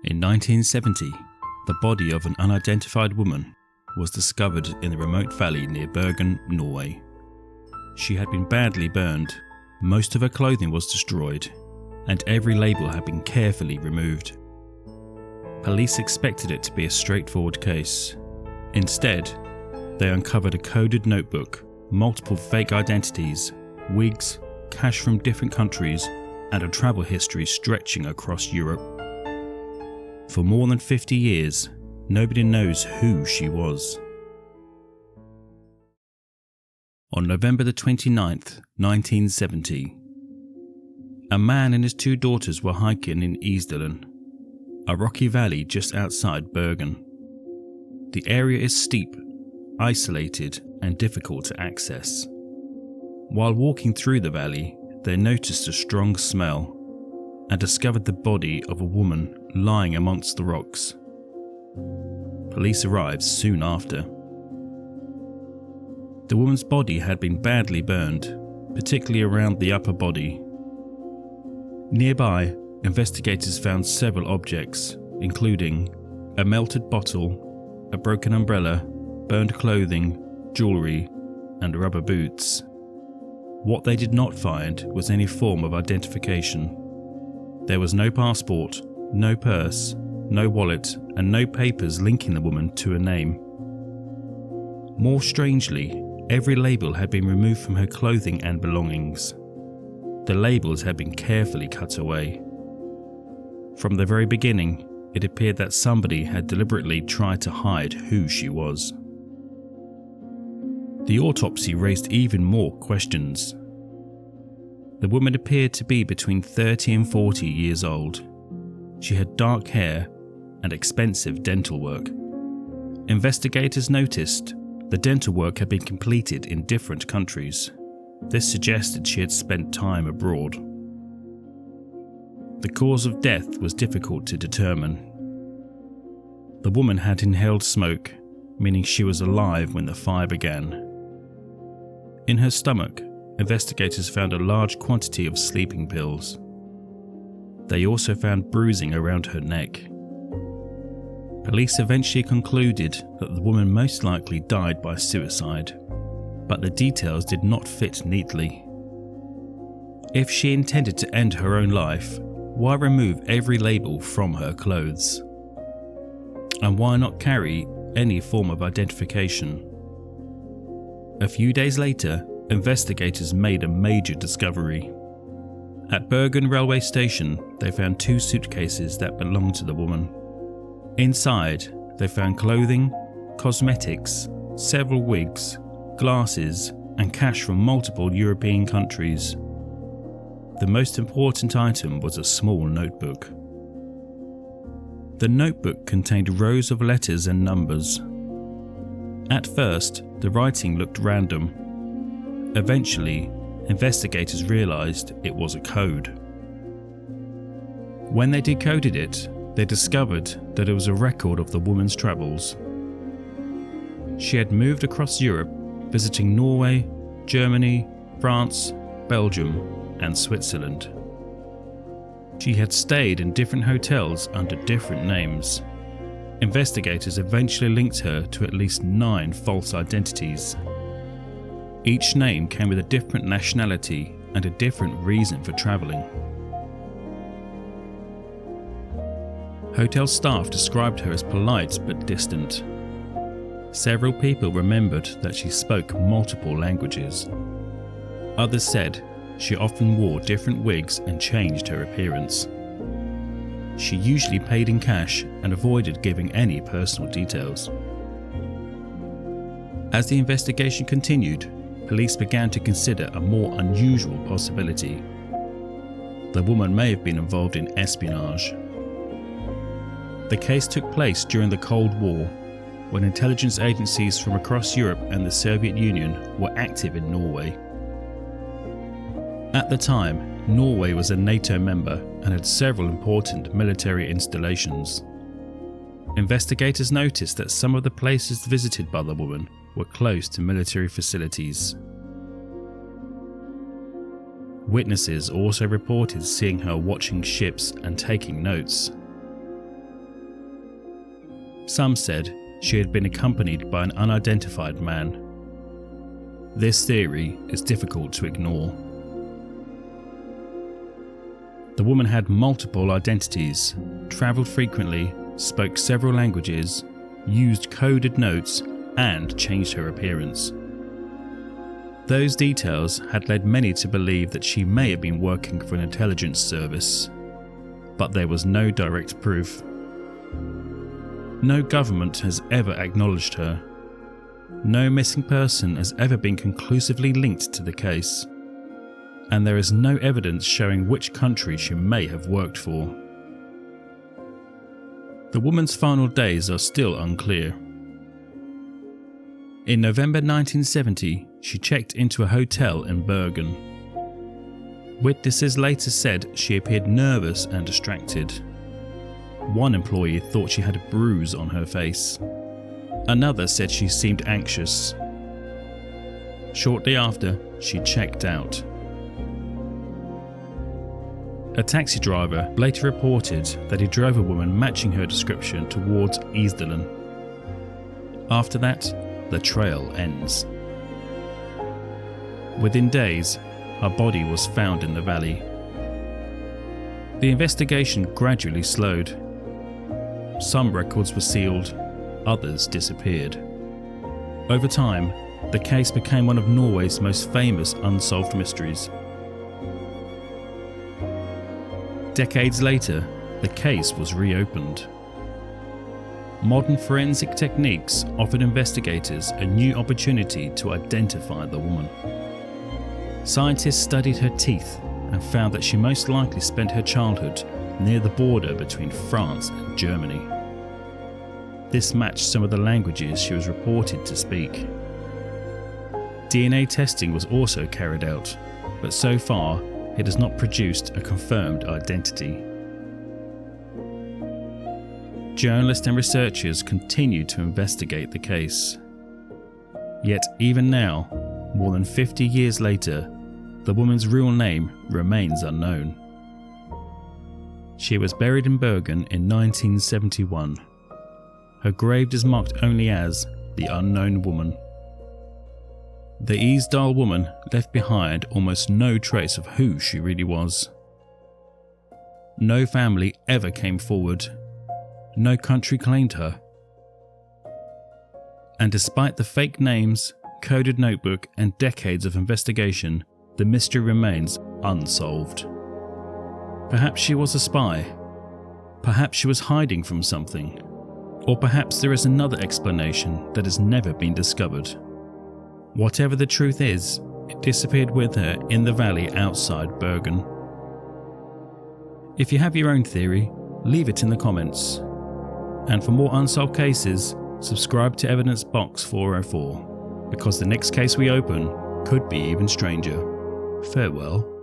In 1970, the body of an unidentified woman was discovered in the remote valley near Bergen, Norway. She had been badly burned, most of her clothing was destroyed, and every label had been carefully removed. Police expected it to be a straightforward case. Instead, they uncovered a coded notebook, multiple fake identities, wigs, cash from different countries, and a travel history stretching across Europe. For more than 50 years, nobody knows who she was. On November the 29th, 1970, a man and his two daughters were hiking in Isdalen, a rocky valley just outside Bergen. The area is steep, isolated, and difficult to access. While walking through the valley, they noticed a strong smell and discovered the body of a woman lying amongst the rocks. Police arrived soon after. The woman's body had been badly burned, particularly around the upper body. Nearby, investigators found several objects, including a melted bottle, a broken umbrella, burned clothing, jewellery, and rubber boots. What they did not find was any form of identification. There was no passport, no purse, no wallet, and no papers linking the woman to a name. More strangely, every label had been removed from her clothing and belongings. The labels had been carefully cut away. From the very beginning, it appeared that somebody had deliberately tried to hide who she was. The autopsy raised even more questions. The woman appeared to be between 30 and 40 years old. She had dark hair and expensive dental work. Investigators noticed the dental work had been completed in different countries. This suggested she had spent time abroad. The cause of death was difficult to determine. The woman had inhaled smoke, meaning she was alive when the fire began. In her stomach, investigators found a large quantity of sleeping pills. They also found bruising around her neck. Police eventually concluded that the woman most likely died by suicide, but the details did not fit neatly. If she intended to end her own life, why remove every label from her clothes? And why not carry any form of identification? A few days later, investigators made a major discovery. At Bergen railway station, they found 2 suitcases that belonged to the woman. Inside, they found clothing, cosmetics, several wigs, glasses, and cash from multiple European countries. The most important item was a small notebook. The notebook contained rows of letters and numbers. At first, the writing looked random. Eventually, investigators realized it was a code. When they decoded it, they discovered that it was a record of the woman's travels. She had moved across Europe, visiting Norway, Germany, France, Belgium, and Switzerland. She had stayed in different hotels under different names. Investigators eventually linked her to at least 9 false identities. Each name came with a different nationality and a different reason for travelling. Hotel staff described her as polite but distant. Several people remembered that she spoke multiple languages. Others said she often wore different wigs and changed her appearance. She usually paid in cash and avoided giving any personal details. As the investigation continued, police began to consider a more unusual possibility. The woman may have been involved in espionage. The case took place during the Cold War, when intelligence agencies from across Europe and the Soviet Union were active in Norway. At the time, Norway was a NATO member and had several important military installations. Investigators noticed that some of the places visited by the woman were close to military facilities. Witnesses also reported seeing her watching ships and taking notes. Some said she had been accompanied by an unidentified man. This theory is difficult to ignore. The woman had multiple identities, travelled frequently, spoke several languages, used coded notes, and changed her appearance. Those details had led many to believe that she may have been working for an intelligence service, but there was no direct proof. No government has ever acknowledged her. No missing person has ever been conclusively linked to the case, and there is no evidence showing which country she may have worked for. The woman's final days are still unclear. In November 1970, she checked into a hotel in Bergen. Witnesses later said she appeared nervous and distracted. One employee thought she had a bruise on her face. Another said she seemed anxious. Shortly after, she checked out. A taxi driver later reported that he drove a woman matching her description towards Isdalen. After that, the trail ends. Within days, her body was found in the valley. The investigation gradually slowed. Some records were sealed, others disappeared. Over time, the case became one of Norway's most famous unsolved mysteries. Decades later, the case was reopened. Modern forensic techniques offered investigators a new opportunity to identify the woman. Scientists studied her teeth and found that she most likely spent her childhood near the border between France and Germany. This matched some of the languages she was reported to speak. DNA testing was also carried out, but so far it has not produced a confirmed identity. Journalists and researchers continue to investigate the case. Yet even now, more than 50 years later, the woman's real name remains unknown. She was buried in Bergen in 1971. Her grave is marked only as the Unknown Woman. The Isdalen Woman left behind almost no trace of who she really was. No family ever came forward. No country claimed her. And despite the fake names, coded notebook, and decades of investigation, the mystery remains unsolved. Perhaps she was a spy. Perhaps she was hiding from something. Or perhaps there is another explanation that has never been discovered. Whatever the truth is, it disappeared with her in the valley outside Bergen. If you have your own theory, leave it in the comments. And for more unsolved cases, subscribe to Evidence Box 404, because the next case we open could be even stranger. Farewell.